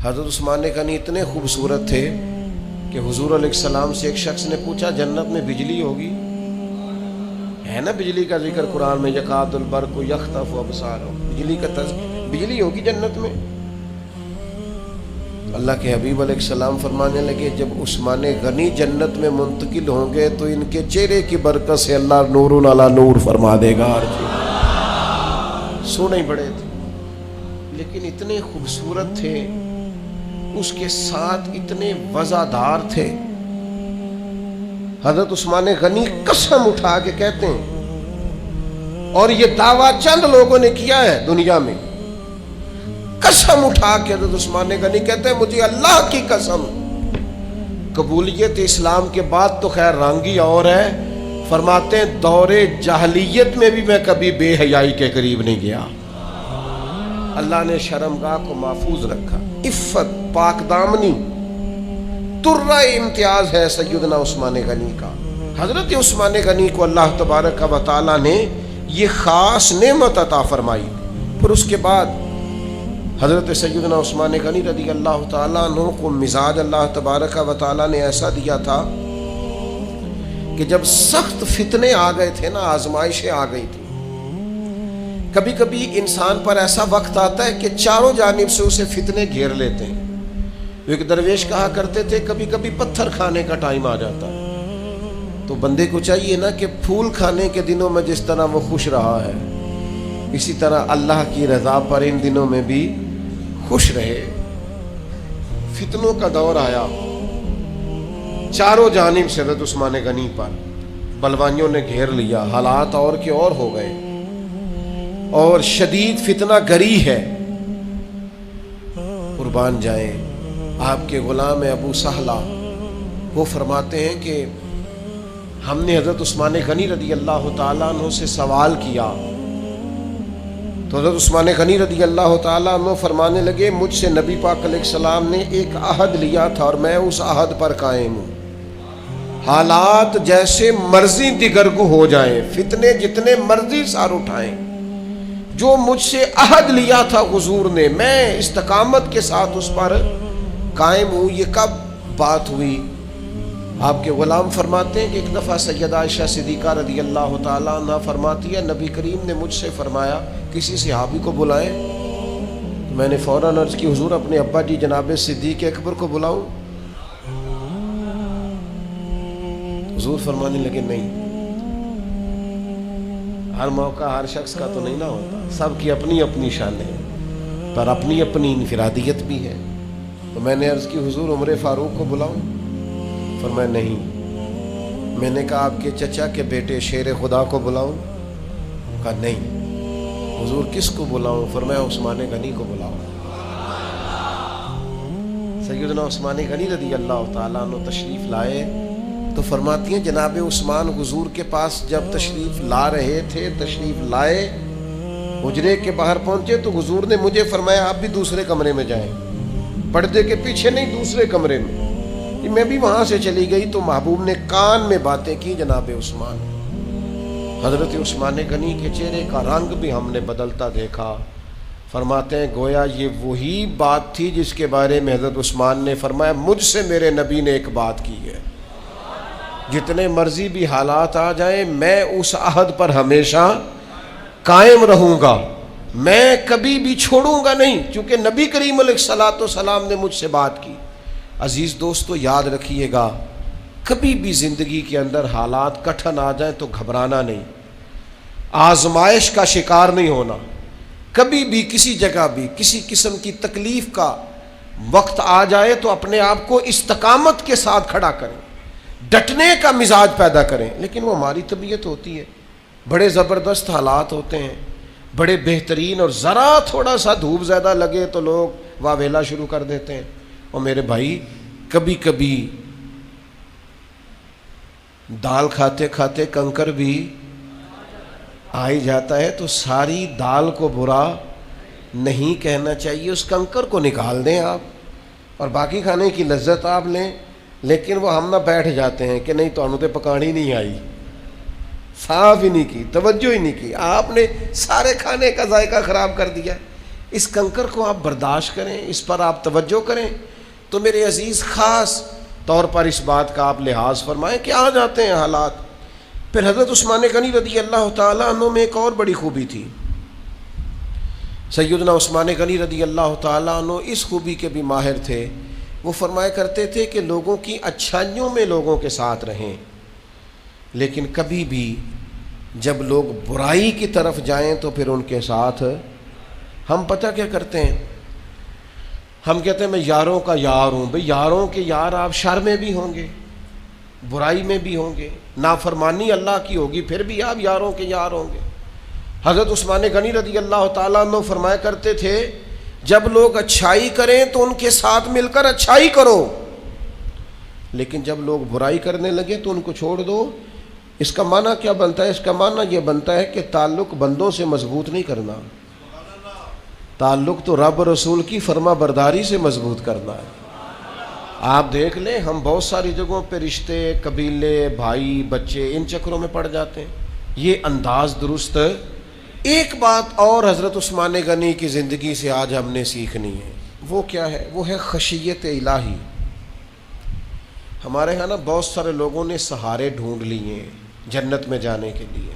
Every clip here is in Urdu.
حضرت عثمان غنی اتنے خوبصورت تھے کہ حضور علیہ السلام سے ایک شخص نے پوچھا جنت میں بجلی ہوگی؟ ہے نا بجلی کا ذکر قرآن میں، یکاد البرق یخطف ابصارہم، بجلی کا بجلی ہوگی جنت میں؟ اللہ کے حبیب علیہ السلام فرمانے لگے جب عثمان غنی جنت میں منتقل ہوں گے تو ان کے چہرے کی برکت سے اللہ نور علی نور فرما دے گا۔ سونے ہی بڑے تھے لیکن اتنے خوبصورت تھے، اس کے ساتھ اتنے وزادار تھے۔ حضرت عثمان غنی قسم اٹھا کے کہتے ہیں، اور یہ دعویٰ چند لوگوں نے کیا ہے دنیا میں، قسم اٹھا کے حضرت عثمان غنی کہتے ہیں مجھے اللہ کی قسم، قبولیت اسلام کے بعد تو خیر رنگ ہی اور ہے، فرماتے ہیں دور جاہلیت میں بھی میں کبھی بے حیائی کے قریب نہیں گیا۔ اللہ نے شرمگاہ کو محفوظ رکھا، عفت، پاک دامنی، ترہ امتیاز ہے سیدنا عثمان غنی کا۔ حضرت عثمان غنی کو اللہ تبارک و تعالی نے یہ خاص نعمت عطا فرمائی۔ پھر اس کے بعد حضرت سیدنا عثمان غنی رضی اللہ تعالیٰ عنہ کو مزاج اللہ تبارک و تعالیٰ نے ایسا دیا تھا کہ جب سخت فتنے آ گئے تھے نا، آزمائشیں آ گئی تھی، کبھی کبھی انسان پر ایسا وقت آتا ہے کہ چاروں جانب سے اسے فتنے گھیر لیتے ہیں۔ ایک درویش کہا کرتے تھے کبھی کبھی پتھر کھانے کا ٹائم آ جاتا ہے، تو بندے کو چاہیے نا کہ پھول کھانے کے دنوں میں جس طرح وہ خوش رہا ہے، اسی طرح اللہ کی رضا پر ان دنوں میں بھی خوش رہے۔ فتنوں کا دور آیا، چاروں جانب سے حضرت عثمان غنی پر بلوائیوں نے گھیر لیا، حالات اور کے اور ہو گئے، اور شدید فتنہ گری ہے۔ قربان جائیں آپ کے غلام ابو سہلہ، وہ فرماتے ہیں کہ ہم نے حضرت عثمان غنی رضی اللہ تعالیٰ عنہ سے سوال کیا تو حضرت عثمان غنی رضی اللہ تعالیٰ عنہ فرمانے لگے مجھ سے نبی پاک علیہ السلام نے ایک عہد لیا تھا اور میں اس عہد پر قائم ہوں، حالات جیسے مرضی دیگرگو ہو جائیں، فتنے جتنے مرضی سار اٹھائیں، جو مجھ سے عہد لیا تھا حضور نے میں استقامت کے ساتھ اس پر قائم ہوں۔ یہ کب بات ہوئی؟ آپ کے غلام فرماتے ہیں کہ ایک دفعہ سیدہ عائشہ صدیقہ رضی اللہ تعالیٰ عنہ فرماتی ہے نبی کریم نے مجھ سے فرمایا کسی صحابی کو بلائیں، تو میں نے فوراً عرض کی حضور اپنے ابا جی جناب صدیق اکبر کو بلاؤں؟ حضور فرمانے لگے نہیں، ہر موقع ہر شخص کا تو نہیں نہ ہوتا، سب کی اپنی اپنی شان ہے، پر اپنی اپنی انفرادیت بھی ہے۔ تو میں نے عرض کی حضور عمر فاروق کو بلاؤں؟ فرمایا نہیں۔ میں نے کہا آپ کے چچا کے بیٹے شیر خدا کو بلاؤں؟ کہا نہیں۔ حضور کس کو بلاؤں؟ فرمایا عثمان غنی کو بلاؤ۔ سیدنا عثمان غنی رضی اللہ تعالیٰ عنہ تشریف لائے تو فرماتی ہیں جناب عثمان حضور کے پاس جب تشریف لا رہے تھے، تشریف لائے، حجرے کے باہر پہنچے تو حضور نے مجھے فرمایا آپ بھی دوسرے کمرے میں جائیں، پردے کے پیچھے نہیں، دوسرے کمرے میں۔ میں بھی وہاں سے چلی گئی تو محبوب نے کان میں باتیں کی جناب عثمان۔ حضرت عثمان غنی کے چہرے کا رنگ بھی ہم نے بدلتا دیکھا۔ فرماتے ہیں گویا یہ وہی بات تھی جس کے بارے میں حضرت عثمان نے فرمایا مجھ سے میرے نبی نے ایک بات کی ہے، جتنے مرضی بھی حالات آ جائیں میں اس عہد پر ہمیشہ قائم رہوں گا، میں کبھی بھی چھوڑوں گا نہیں، چونکہ نبی کریم علیہ الصلوۃ والسلام نے مجھ سے بات کی۔ عزیز دوستو یاد رکھیے گا کبھی بھی زندگی کے اندر حالات کٹھن آ جائیں تو گھبرانا نہیں، آزمائش کا شکار نہیں ہونا، کبھی بھی کسی جگہ بھی کسی قسم کی تکلیف کا وقت آ جائے تو اپنے آپ کو استقامت کے ساتھ کھڑا کریں، ڈٹنے کا مزاج پیدا کریں۔ لیکن وہ ہماری طبیعت ہوتی ہے، بڑے زبردست حالات ہوتے ہیں، بڑے بہترین، اور ذرا تھوڑا سا دھوپ زیادہ لگے تو لوگ واویلا شروع کر دیتے ہیں۔ اور میرے بھائی کبھی کبھی دال کھاتے کھاتے کنکر بھی آ ہی جاتا ہے، تو ساری دال کو برا نہیں کہنا چاہیے، اس کنکر کو نکال دیں آپ اور باقی کھانے کی لذت آپ لیں۔ لیکن وہ ہم نہ بیٹھ جاتے ہیں کہ نہیں تو انہوں نے پکانی نہیں آئی، صاف ہی نہیں کی، توجہ ہی نہیں کی، آپ نے سارے کھانے کا ذائقہ خراب کر دیا۔ اس کنکر کو آپ برداشت کریں، اس پر آپ توجہ کریں، تو میرے عزیز خاص طور پر اس بات کا آپ لحاظ فرمائیں کہ آ جاتے ہیں حالات۔ پھر حضرت عثمان غنی رضی اللہ تعالیٰ عنہ میں ایک اور بڑی خوبی تھی۔ سیدنا عثمان غنی رضی اللہ تعالیٰ عنہ اس خوبی کے بھی ماہر تھے، وہ فرمایا کرتے تھے کہ لوگوں کی اچھائیوں میں لوگوں کے ساتھ رہیں، لیکن کبھی بھی جب لوگ برائی کی طرف جائیں تو پھر ان کے ساتھ ہم پتہ کیا کرتے ہیں، ہم کہتے ہیں میں یاروں کا یار ہوں۔ بھئی یاروں کے یار آپ شر میں بھی ہوں گے، برائی میں بھی ہوں گے، نافرمانی اللہ کی ہوگی پھر بھی آپ یاروں کے یار ہوں گے۔ حضرت عثمان غنی رضی اللہ تعالیٰ عنہ فرمایا کرتے تھے جب لوگ اچھائی کریں تو ان کے ساتھ مل کر اچھائی کرو، لیکن جب لوگ برائی کرنے لگے تو ان کو چھوڑ دو۔ اس کا معنی کیا بنتا ہے؟ اس کا معنی یہ بنتا ہے کہ تعلق بندوں سے مضبوط نہیں کرنا، تعلق تو رب رسول کی فرما برداری سے مضبوط کرنا ہے۔ آپ دیکھ لیں ہم بہت ساری جگہوں پہ رشتے، قبیلے، بھائی، بچے ان چکروں میں پڑ جاتے ہیں، یہ انداز درست۔ ایک بات اور حضرت عثمان غنی کی زندگی سے آج ہم نے سیکھنی ہے، وہ کیا ہے؟ وہ ہے خشیت الہی۔ ہمارے ہاں نا بہت سارے لوگوں نے سہارے ڈھونڈ لیے ہیں جنت میں جانے کے لیے۔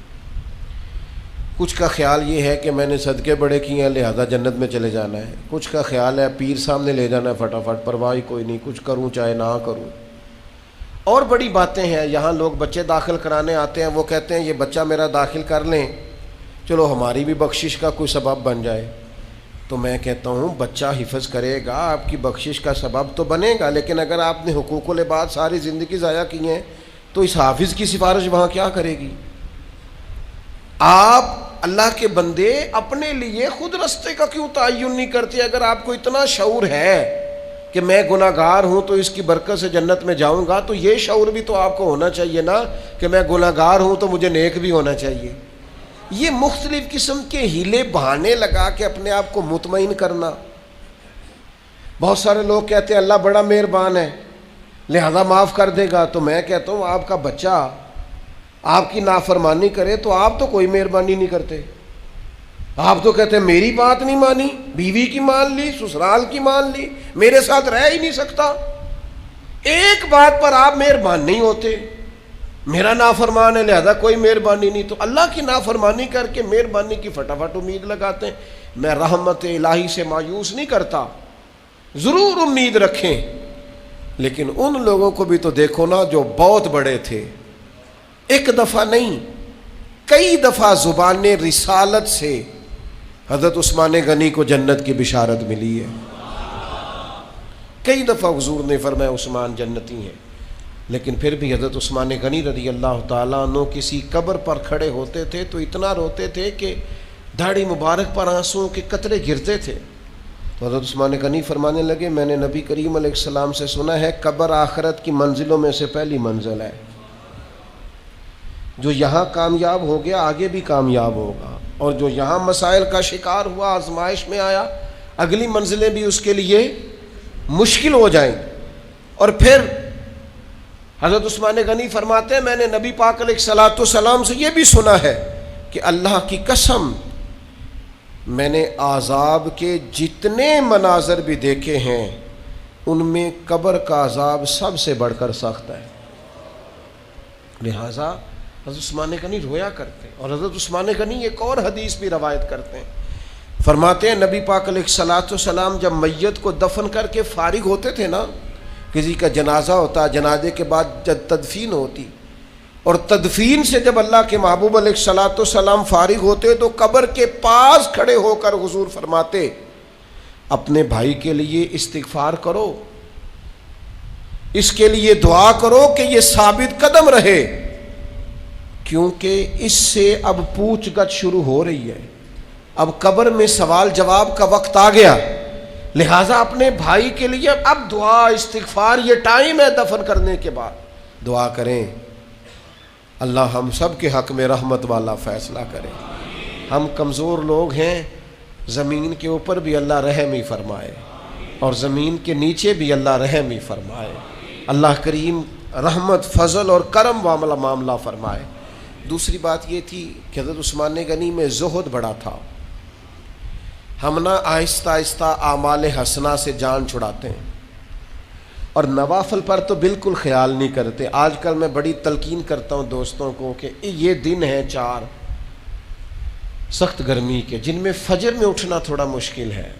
کچھ کا خیال یہ ہے کہ میں نے صدقے بڑے کیے ہیں لہذا جنت میں چلے جانا ہے، کچھ کا خیال ہے پیر سامنے لے جانا ہے فٹافٹ، پرواہ کوئی نہیں، کچھ کروں چاہے نہ کروں۔ اور بڑی باتیں ہیں، یہاں لوگ بچے داخل کرانے آتے ہیں، وہ کہتے ہیں یہ بچہ میرا داخل کر لیں، چلو ہماری بھی بخشش کا کوئی سبب بن جائے۔ تو میں کہتا ہوں بچہ حفظ کرے گا، آپ کی بخشش کا سبب تو بنے گا، لیکن اگر آپ نے حقوق العباد ساری زندگی ضائع کی ہیں تو اس حافظ کی سفارش وہاں کیا کرے گی؟ آپ اللہ کے بندے اپنے لیے خود رستے کا کیوں تعین نہیں کرتے؟ اگر آپ کو اتنا شعور ہے کہ میں گناہ گار ہوں تو اس کی برکت سے جنت میں جاؤں گا، تو یہ شعور بھی تو آپ کو ہونا چاہیے نا کہ میں گناہ گار ہوں تو مجھے نیک بھی ہونا چاہیے۔ یہ مختلف قسم کے ہیلے بہانے لگا کے اپنے آپ کو مطمئن کرنا۔ بہت سارے لوگ کہتے ہیں اللہ بڑا مہربان ہے لہذا معاف کر دے گا، تو میں کہتا ہوں آپ کا بچہ آپ کی نافرمانی کرے تو آپ تو کوئی مہربانی نہیں کرتے، آپ تو کہتے ہیں میری بات نہیں مانی، بیوی کی مان لی، سسرال کی مان لی، میرے ساتھ رہ ہی نہیں سکتا۔ ایک بات پر آپ مہربان نہیں ہوتے، میرا نافرمان ہے لہذا کوئی مہربانی نہیں، تو اللہ کی نافرمانی کر کے مہربانی کی فٹافٹ امید لگاتے ہیں۔ میں رحمت الہی سے مایوس نہیں کرتا، ضرور امید رکھیں، لیکن ان لوگوں کو بھی تو دیکھو نا جو بہت بڑے تھے، ایک دفعہ نہیں کئی دفعہ زبان رسالت سے حضرت عثمان غنی کو جنت کی بشارت ملی ہے۔ کئی دفعہ حضور نے فرمایا عثمان جنتی ہیں، لیکن پھر بھی حضرت عثمان غنی رضی اللہ تعالیٰ عنہ کسی قبر پر کھڑے ہوتے تھے تو اتنا روتے تھے کہ داڑھی مبارک پر آنسوؤں کے قطرے گرتے تھے۔ تو حضرت عثمان غنی فرمانے لگے میں نے نبی کریم علیہ السلام سے سنا ہے قبر آخرت کی منزلوں میں سے پہلی منزل ہے، جو یہاں کامیاب ہو گیا آگے بھی کامیاب ہوگا، اور جو یہاں مسائل کا شکار ہوا، آزمائش میں آیا، اگلی منزلیں بھی اس کے لیے مشکل ہو جائیں۔ اور پھر حضرت عثمان غنی فرماتے ہیں میں نے نبی پاک علیہ الصلوۃ والسلام سے یہ بھی سنا ہے کہ اللہ کی قسم میں نے عذاب کے جتنے مناظر بھی دیکھے ہیں ان میں قبر کا عذاب سب سے بڑھ کر سخت ہے۔ لہذا حضرت عثمان غنی رویا کرتے ہیں، اور حضرت عثمان غنی ایک اور حدیث بھی روایت کرتے ہیں، فرماتے ہیں نبی پاک علیہ الصلوۃ والسلام جب میت کو دفن کر کے فارغ ہوتے تھے نا، کسی کا جنازہ ہوتا، جنازے کے بعد جب تدفین ہوتی، اور تدفین سے جب اللہ کے محبوب علیہ الصلوۃ والسلام فارغ ہوتے تو قبر کے پاس کھڑے ہو کر حضور فرماتے اپنے بھائی کے لیے استغفار کرو، اس کے لیے دعا کرو کہ یہ ثابت قدم رہے، کیونکہ اس سے اب پوچھ گچھ شروع ہو رہی ہے، اب قبر میں سوال جواب کا وقت آ گیا، لہٰذا اپنے بھائی کے لیے اب دعا استغفار، یہ ٹائم ہے دفن کرنے کے بعد دعا کریں۔ اللہ ہم سب کے حق میں رحمت والا فیصلہ کرے۔ ہم کمزور لوگ ہیں، زمین کے اوپر بھی اللہ رحم ہی فرمائے اور زمین کے نیچے بھی اللہ رحم ہی فرمائے۔ اللہ کریم رحمت، فضل اور کرم معاملہ فرمائے۔ دوسری بات یہ تھی کہ حضرت عثمان غنی میں زہد بڑا تھا۔ ہم نا آہستہ آہستہ اعمال حسنہ سے جان چھڑاتے ہیں اور نوافل پر تو بالکل خیال نہیں کرتے. آج کل میں بڑی تلقین کرتا ہوں دوستوں کو کہ یہ دن ہیں 4 سخت گرمی کے، جن میں فجر میں اٹھنا تھوڑا مشکل ہے.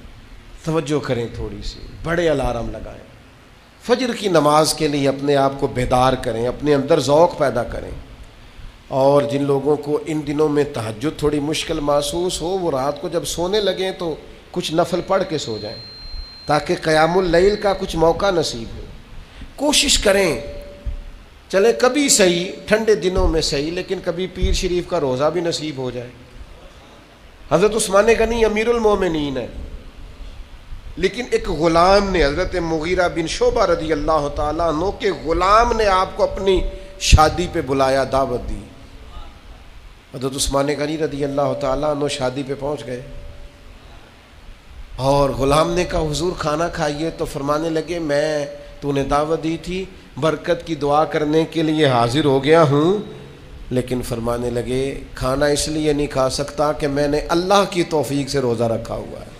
توجہ کریں تھوڑی سی، بڑے الارم لگائیں، فجر کی نماز کے لیے اپنے آپ کو بیدار کریں، اپنے اندر ذوق پیدا کریں. اور جن لوگوں کو ان دنوں میں تہجد تھوڑی مشکل محسوس ہو، وہ رات کو جب سونے لگیں تو کچھ نفل پڑھ کے سو جائیں تاکہ قیام اللیل کا کچھ موقع نصیب ہو. کوشش کریں، چلے کبھی صحیح ٹھنڈے دنوں میں صحیح، لیکن کبھی پیر شریف کا روزہ بھی نصیب ہو جائے. حضرت عثمان غنی امیر المومنین ہے، لیکن ایک غلام نے، حضرت مغیرہ بن شعبہ رضی اللہ تعالیٰ عنہ کے غلام نے آپ کو اپنی شادی پہ بلایا، دعوت دی. حضرت عثمان غنی رضی اللہ تعالیٰ عنہ شادی پہ پہنچ گئے اور غلام نے کہا حضور کھانا کھائیے. تو فرمانے لگے میں تو نے دعوت دی تھی، برکت کی دعا کرنے کے لیے حاضر ہو گیا ہوں، لیکن فرمانے لگے کھانا اس لیے نہیں کھا سکتا کہ میں نے اللہ کی توفیق سے روزہ رکھا ہوا ہے.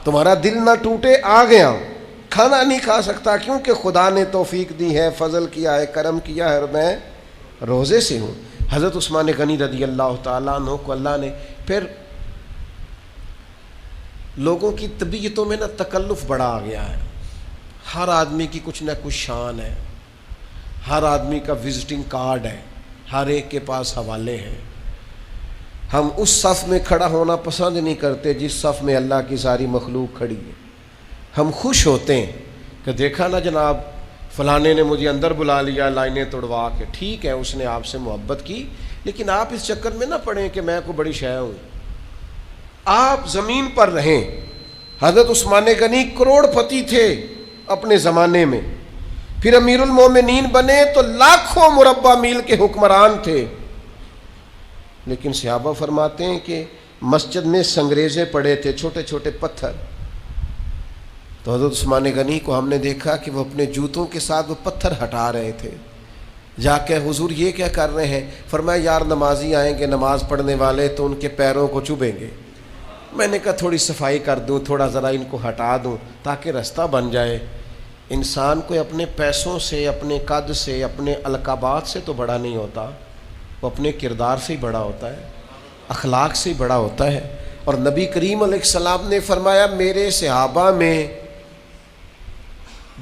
تمہارا دل نہ ٹوٹے، آ گیا ہوں، کھانا نہیں کھا سکتا کیونکہ خدا نے توفیق دی ہے، فضل کیا ہے، کرم کیا ہے اور میں روزے سے ہوں. حضرت عثمان غنی رضی اللہ تعالیٰ عنہ کو اللہ نے پھر لوگوں کی طبیعتوں میں نا تکلف بڑا آ گیا ہے. ہر آدمی کی کچھ نہ کچھ شان ہے، ہر آدمی کا وزٹنگ کارڈ ہے، ہر ایک کے پاس حوالے ہیں. ہم اس صف میں کھڑا ہونا پسند نہیں کرتے جس صف میں اللہ کی ساری مخلوق کھڑی ہے. ہم خوش ہوتے ہیں کہ دیکھا نا جناب فلانے نے مجھے اندر بلا لیا لائنیں توڑوا کے. ٹھیک ہے اس نے آپ سے محبت کی، لیکن آپ اس چکر میں نہ پڑیں کہ میں کوئی بڑی شے ہوں. آپ زمین پر رہیں. حضرت عثمان غنی کروڑ پتی تھے اپنے زمانے میں، پھر امیر المومنین بنے تو لاکھوں مربع میل کے حکمران تھے. لیکن صحابہ فرماتے ہیں کہ مسجد میں سنگریزے پڑے تھے، چھوٹے چھوٹے پتھر. تو حضرت عثمان غنی کو ہم نے دیکھا کہ وہ اپنے جوتوں کے ساتھ وہ پتھر ہٹا رہے تھے. جا کے حضور یہ کیا کر رہے ہیں؟ فرمایا یار نمازی آئیں گے نماز پڑھنے والے تو ان کے پیروں کو چبھیں گے. میں نے کہا تھوڑی صفائی کر دوں، تھوڑا ذرا ان کو ہٹا دوں تاکہ رستہ بن جائے. انسان کو اپنے پیسوں سے، اپنے قد سے، اپنے القابات سے تو بڑا نہیں ہوتا، وہ اپنے کردار سے ہی بڑا ہوتا ہے، اخلاق سے ہی بڑا ہوتا ہے. اور نبی کریم علیہ السلام نے فرمایا میرے صحابہ میں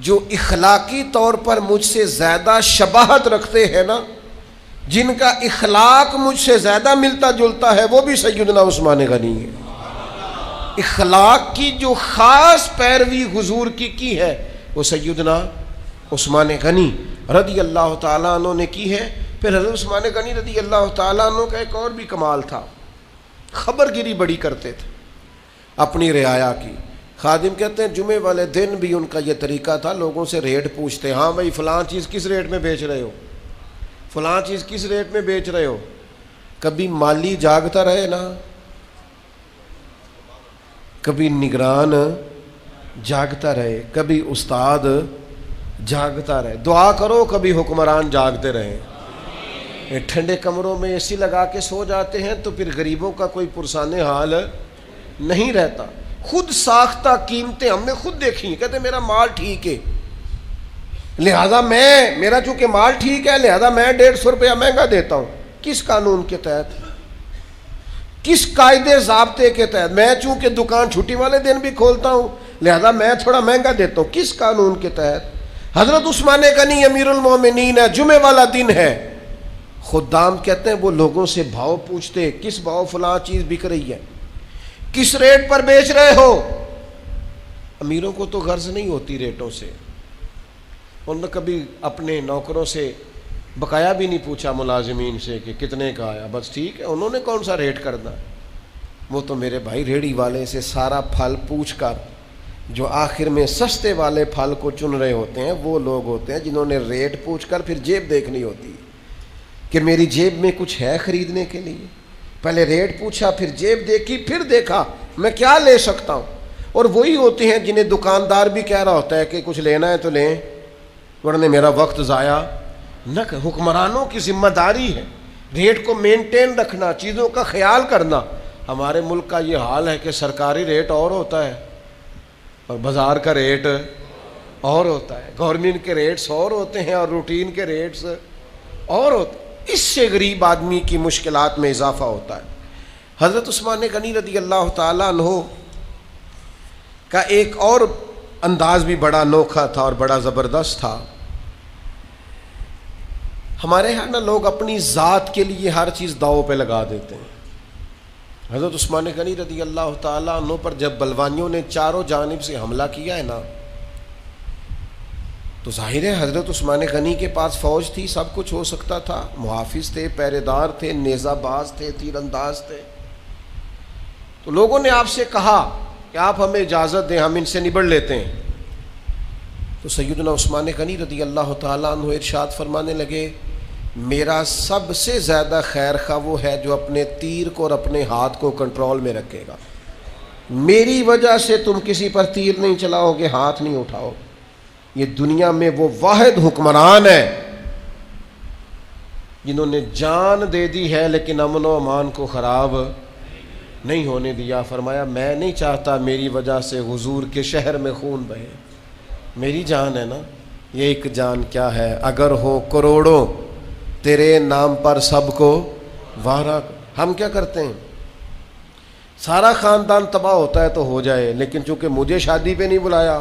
جو اخلاقی طور پر مجھ سے زیادہ شباہت رکھتے ہیں نا، جن کا اخلاق مجھ سے زیادہ ملتا جلتا ہے، وہ بھی سیدنا عثمان غنی ہے. اخلاق کی جو خاص پیروی حضور کی ہے وہ سیدنا عثمان غنی رضی اللہ تعالیٰ عنہ نے کی ہے. پھر حضرت عثمان غنی رضی اللہ تعالیٰ عنہ کا ایک اور بھی کمال تھا، خبر گیری بڑی کرتے تھے اپنی رعایا کی. خادم کہتے ہیں جمعے والے دن بھی ان کا یہ طریقہ تھا، لوگوں سے ریٹ پوچھتے، ہاں بھائی فلاں چیز کس ریٹ میں بیچ رہے ہو، فلاں چیز کس ریٹ میں بیچ رہے ہو. کبھی مالی جاگتا رہے نا، کبھی نگران جاگتا رہے، کبھی استاد جاگتا رہے. دعا کرو کبھی حکمران جاگتے رہیں. ٹھنڈے کمروں میں اے سی لگا کے سو جاتے ہیں تو پھر غریبوں کا کوئی پرسان حال نہیں رہتا. خود ساختہ قیمتیں ہم نے خود دیکھی، کہتے میرا مال ٹھیک ہے لہذا میرا چونکہ مال ٹھیک ہے لہذا میں 150 روپیہ مہنگا دیتا ہوں. کس قانون کے تحت، کس قاعدے ضابطے کے تحت؟ میں چونکہ دکان چھٹی والے دن بھی کھولتا ہوں لہذا میں تھوڑا مہنگا دیتا ہوں. کس قانون کے تحت؟ حضرت عثمان غنی امیر المومنین ہے، جمعے والا دن ہے، خدام کہتے ہیں وہ لوگوں سے بھاؤ پوچھتے، کس بھاؤ فلاں چیز بک رہی ہے، کس ریٹ پر بیچ رہے ہو. امیروں کو تو غرض نہیں ہوتی ریٹوں سے، انہوں نے کبھی اپنے نوکروں سے بقایا بھی نہیں پوچھا ملازمین سے کہ کتنے کا آیا، بس ٹھیک ہے انہوں نے کون سا ریٹ کرنا. وہ تو میرے بھائی ریڑھی والے سے سارا پھل پوچھ کر جو آخر میں سستے والے پھل کو چن رہے ہوتے ہیں وہ لوگ ہوتے ہیں جنہوں نے ریٹ پوچھ کر پھر جیب دیکھنی ہوتی کہ میری جیب میں کچھ ہے خریدنے کے لیے. پہلے ریٹ پوچھا، پھر جیب دیکھی، پھر دیکھا میں کیا لے سکتا ہوں. اور وہی ہوتے ہیں جنہیں دکاندار بھی کہہ رہا ہوتا ہے کہ کچھ لینا ہے تو لیں ورنہ میرا وقت ضائع نہ کر. حکمرانوں کی ذمہ داری ہے ریٹ کو مینٹین رکھنا، چیزوں کا خیال کرنا. ہمارے ملک کا یہ حال ہے کہ سرکاری ریٹ اور ہوتا ہے اور بازار کا ریٹ اور ہوتا ہے، گورنمنٹ کے ریٹس اور ہوتے ہیں اور روٹین کے ریٹس اور ہوتے ہیں، اس سے غریب آدمی کی مشکلات میں اضافہ ہوتا ہے۔ حضرت عثمان غنی رضی اللہ تعالیٰ عنہ کا ایک اور انداز بھی بڑا انوکھا تھا اور بڑا زبردست تھا۔ ہمارے یہاں نا لوگ اپنی ذات کے لیے ہر چیز داؤ پہ لگا دیتے ہیں۔ حضرت عثمان غنی رضی اللہ تعالیٰ عنہ پر جب بلوانیوں نے چاروں جانب سے حملہ کیا ہے نا، تو ظاہر ہے حضرت عثمان غنی کے پاس فوج تھی، سب کچھ ہو سکتا تھا، محافظ تھے، پہرے دار تھے، نیزہ باز تھے، تیر انداز تھے۔ تو لوگوں نے آپ سے کہا کہ آپ ہمیں اجازت دیں، ہم ان سے نبڑ لیتے ہیں۔ تو سیدنا عثمان غنی رضی اللہ تعالیٰ عنہ ارشاد فرمانے لگے، میرا سب سے زیادہ خیر خواہ وہ ہے جو اپنے تیر کو اور اپنے ہاتھ کو کنٹرول میں رکھے گا۔ میری وجہ سے تم کسی پر تیر نہیں چلاؤ گے، ہاتھ نہیں اٹھاؤ۔ یہ دنیا میں وہ واحد حکمران ہے جنہوں نے جان دے دی ہے لیکن امن و امان کو خراب نہیں ہونے دیا۔ فرمایا میں نہیں چاہتا میری وجہ سے حضور کے شہر میں خون بہے، میری جان ہے نا، یہ ایک جان کیا ہے، اگر ہو کروڑوں تیرے نام پر سب کو وارا۔ ہم کیا کرتے ہیں، سارا خاندان تباہ ہوتا ہے تو ہو جائے، لیکن چونکہ مجھے شادی پہ نہیں بلایا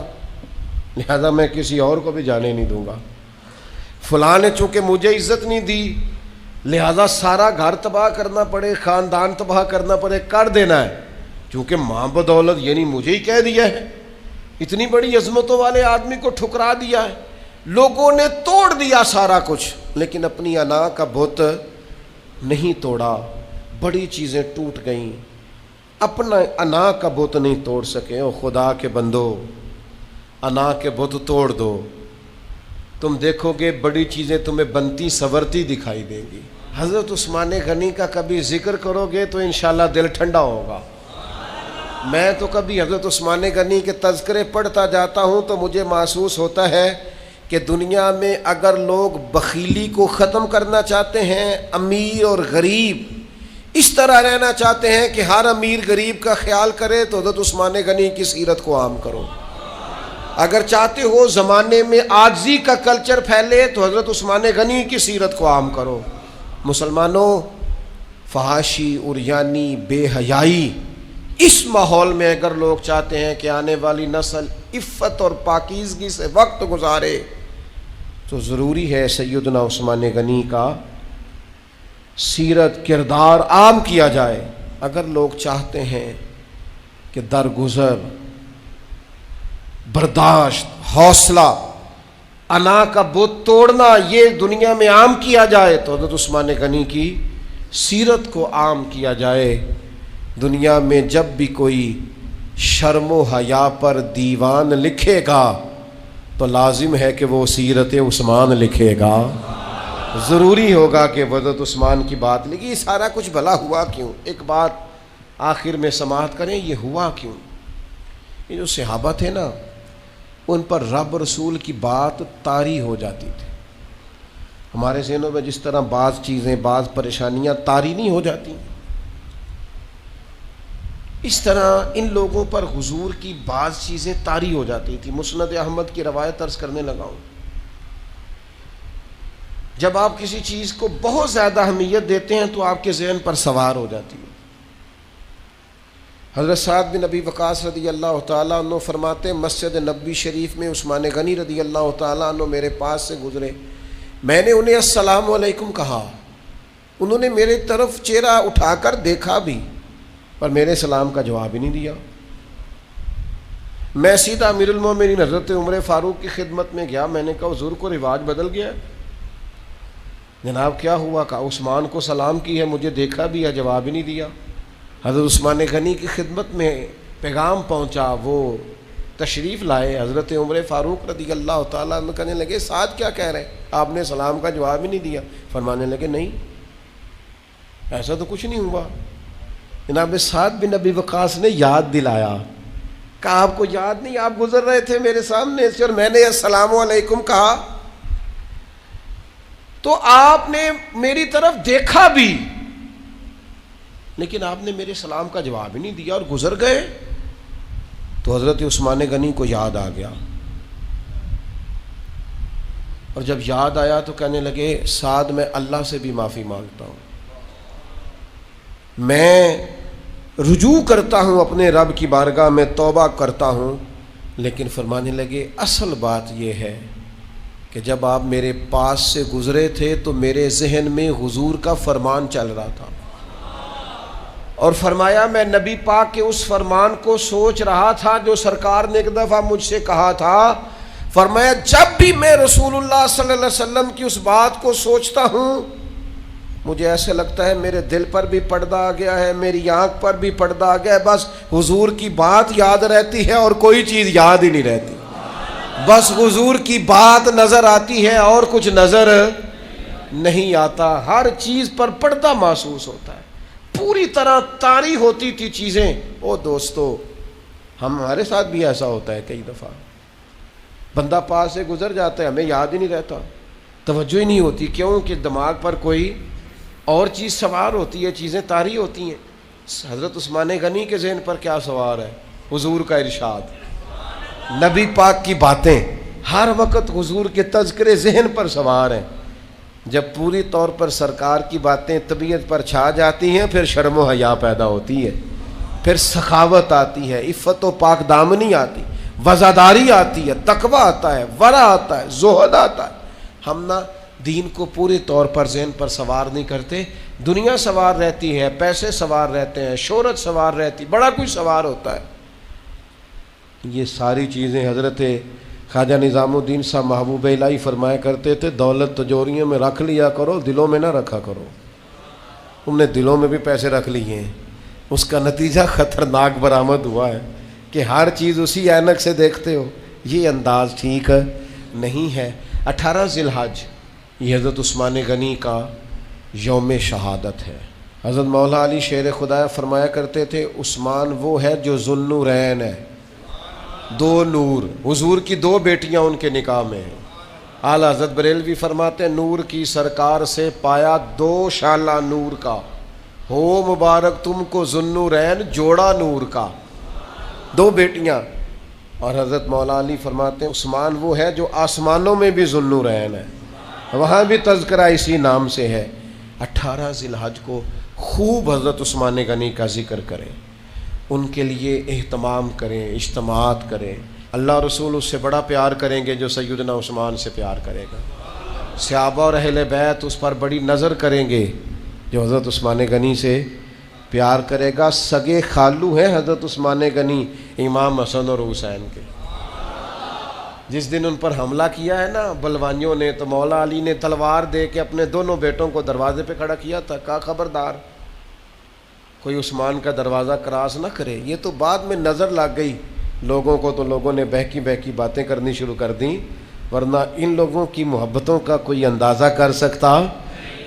لہذا میں کسی اور کو بھی جانے نہیں دوں گا، فلاں نے چونکہ مجھے عزت نہیں دی لہذا سارا گھر تباہ کرنا پڑے، خاندان تباہ کرنا پڑے، کر دینا ہے، چونکہ ماں بدولت یعنی مجھے ہی کہہ دیا ہے، اتنی بڑی عظمتوں والے آدمی کو ٹھکرا دیا ہے۔ لوگوں نے توڑ دیا سارا کچھ لیکن اپنی انا کا بت نہیں توڑا، بڑی چیزیں ٹوٹ گئیں، اپنا انا کا بت نہیں توڑ سکے۔ او خدا کے بندو، انا کے بت توڑ دو، تم دیکھو گے بڑی چیزیں تمہیں بنتی سورتی دکھائی دیں گی۔ حضرت عثمان غنی کا کبھی ذکر کرو گے تو انشاءاللہ دل ٹھنڈا ہوگا۔ میں تو کبھی حضرت عثمان غنی کے تذکرے پڑھتا جاتا ہوں تو مجھے محسوس ہوتا ہے کہ دنیا میں اگر لوگ بخیلی کو ختم کرنا چاہتے ہیں، امیر اور غریب اس طرح رہنا چاہتے ہیں کہ ہر امیر غریب کا خیال کرے، تو حضرت عثمان غنی کی سیرت کو عام کرو۔ اگر چاہتے ہو زمانے میں عاجزی کا کلچر پھیلے تو حضرت عثمان غنی کی سیرت کو عام کرو۔ مسلمانوں، فحاشی، عریانی، بے حیائی، اس ماحول میں اگر لوگ چاہتے ہیں کہ آنے والی نسل عفت اور پاکیزگی سے وقت گزارے تو ضروری ہے سیدنا عثمان غنی کا سیرت کردار عام کیا جائے۔ اگر لوگ چاہتے ہیں کہ درگزر، برداشت، حوصلہ، انا کا بت توڑنا یہ دنیا میں عام کیا جائے تو حضرت عثمان غنی کی سیرت کو عام کیا جائے۔ دنیا میں جب بھی کوئی شرم و حیا پر دیوان لکھے گا تو لازم ہے کہ وہ سیرت عثمان لکھے گا، ضروری ہوگا کہ حضرت عثمان کی بات لکھی۔ یہ سارا کچھ بھلا ہوا کیوں؟ ایک بات آخر میں سماعت کریں، یہ ہوا کیوں؟ یہ جو صحابہ تھے نا، ان پر رب رسول کی بات طاری ہو جاتی تھی۔ ہمارے ذہنوں میں جس طرح بعض چیزیں، بعض پریشانیاں طاری نہیں ہو جاتی، اس طرح ان لوگوں پر حضور کی بعض چیزیں طاری ہو جاتی تھی۔ مسند احمد کی روایت عرض کرنے لگا ہوں، جب آپ کسی چیز کو بہت زیادہ اہمیت دیتے ہیں تو آپ کے ذہن پر سوار ہو جاتی ہے۔ حضرت سعد بن ابی وقاص رضی اللہ تعالیٰ عنہ فرماتے ہیں، مسجد نبوی شریف میں عثمان غنی رضی اللہ تعالیٰ عنہ میرے پاس سے گزرے، میں نے انہیں السلام علیکم کہا، انہوں نے میرے طرف چہرہ اٹھا کر دیکھا بھی پر میرے سلام کا جواب ہی نہیں دیا۔ میں سیدھا امیر المومنین حضرت عمر فاروق کی خدمت میں گیا، میں نے کہا حضور کو رواج بدل گیا ہے؟ جناب کیا ہوا؟ کہا عثمان کو سلام کی ہے، مجھے دیکھا بھی ہے، جواب ہی نہیں دیا۔ حضرت عثمان غنی کی خدمت میں پیغام پہنچا، وہ تشریف لائے، حضرت عمر فاروق رضی اللہ تعالیٰ عنہ کہنے لگے سعد کیا کہہ رہے ہیں؟ آپ نے سلام کا جواب ہی نہیں دیا۔ فرمانے لگے نہیں ایسا تو کچھ نہیں ہوا۔ جناب سعد بن ابی وقاص نے یاد دلایا، کہا آپ کو یاد نہیں، آپ گزر رہے تھے میرے سامنے سے اور میں نے السلام علیکم کہا تو آپ نے میری طرف دیکھا بھی لیکن آپ نے میرے سلام کا جواب ہی نہیں دیا اور گزر گئے. تو حضرت عثمان غنی کو یاد آ گیا، اور جب یاد آیا تو کہنے لگے سعد میں اللہ سے بھی معافی مانگتا ہوں، میں رجوع کرتا ہوں اپنے رب کی بارگاہ میں، توبہ کرتا ہوں. لیکن فرمانے لگے اصل بات یہ ہے کہ جب آپ میرے پاس سے گزرے تھے تو میرے ذہن میں حضور کا فرمان چل رہا تھا، اور فرمایا میں نبی پاک کے اس فرمان کو سوچ رہا تھا جو سرکار نے ایک دفعہ مجھ سے کہا تھا. فرمایا جب بھی میں رسول اللہ صلی اللہ علیہ وسلم کی اس بات کو سوچتا ہوں مجھے ایسے لگتا ہے میرے دل پر بھی پردہ آ گیا ہے، میری آنکھ پر بھی پردہ آ گیا ہے، بس حضور کی بات یاد رہتی ہے اور کوئی چیز یاد ہی نہیں رہتی، بس حضور کی بات نظر آتی ہے اور کچھ نظر نہیں آتا. ہر چیز پر پردہ محسوس ہوتا ہے، پوری طرح طاری ہوتی تھی چیزیں. او دوستو ہمارے ساتھ بھی ایسا ہوتا ہے، کئی دفعہ بندہ پاس سے گزر جاتا ہے ہمیں یاد ہی نہیں رہتا، توجہ ہی نہیں ہوتی، کیوں کہ دماغ پر کوئی اور چیز سوار ہوتی ہے، چیزیں طاری ہوتی ہیں. حضرت عثمان غنی کے ذہن پر کیا سوار ہے؟ حضور کا ارشاد، نبی پاک کی باتیں، ہر وقت حضور کے تذکرے ذہن پر سوار ہیں. جب پوری طور پر سرکار کی باتیں طبیعت پر چھا جاتی ہیں پھر شرم و حیا پیدا ہوتی ہے، پھر سخاوت آتی ہے، عفت و پاک دامنی آتی، وزاداری آتی ہے، تقوی آتا ہے، ورع آتا ہے، زہد آتا ہے. ہم نہ دین کو پوری طور پر ذہن پر سوار نہیں کرتے، دنیا سوار رہتی ہے، پیسے سوار رہتے ہیں، شہرت سوار رہتی، بڑا کچھ سوار ہوتا ہے. یہ ساری چیزیں حضرت خواجہ نظام الدین صاحب محبوب الہی فرمایا کرتے تھے دولت تجوریوں میں رکھ لیا کرو، دلوں میں نہ رکھا کرو. تم نے دلوں میں بھی پیسے رکھ لیے ہیں، اس کا نتیجہ خطرناک برآمد ہوا ہے کہ ہر چیز اسی اینک سے دیکھتے ہو. یہ انداز ٹھیک نہیں ہے. 18 ذی الحج یہ حضرت عثمان غنی کا یوم شہادت ہے. حضرت مولا علی شیر خدا فرمایا کرتے تھے عثمان وہ ہے جو ذوالنورین ہے، دو نور، حضور کی دو بیٹیاں ان کے نکاح میں ہیں. اعلیٰ حضرت بریلوی فرماتے ہیں نور کی سرکار سے پایا دو شالہ نور کا، ہو مبارک تم کو ذوالنورین جوڑا نور کا، دو بیٹیاں. اور حضرت مولا علی فرماتے ہیں عثمان وہ ہے جو آسمانوں میں بھی ذوالنورین ہے، وہاں بھی تذکرہ اسی نام سے ہے. 18 ذی الحج کو خوب حضرت عثمان غنی کا ذکر کریں، ان کے لیے اہتمام کریں، اجتماعات کریں. اللہ رسول اس سے بڑا پیار کریں گے جو سیدنا عثمان سے پیار کرے گا. صحابہ اور اہل بیت اس پر بڑی نظر کریں گے جو حضرت عثمان غنی سے پیار کرے گا. سگے خالو ہیں حضرت عثمان غنی امام حسن اور حسین کے. جس دن ان پر حملہ کیا ہے نا بلوانیوں نے تو مولا علی نے تلوار دے کے اپنے دونوں بیٹوں کو دروازے پہ کھڑا کیا تھا، کہا خبردار کوئی عثمان کا دروازہ کراس نہ کرے. یہ تو بعد میں نظر لگ گئی لوگوں کو تو لوگوں نے بہکی بہکی باتیں کرنی شروع کر دیں، ورنہ ان لوگوں کی محبتوں کا کوئی اندازہ کر سکتا.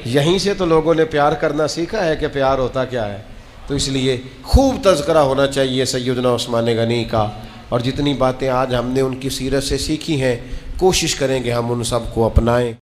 یہیں سے تو لوگوں نے پیار کرنا سیکھا ہے کہ پیار ہوتا کیا ہے. تو اس لیے خوب تذکرہ ہونا چاہیے سیدنا عثمان غنی کا. اور جتنی باتیں آج ہم نے ان کی سیرت سے سیکھی ہیں کوشش کریں کہ ہم ان سب کو اپنائیں.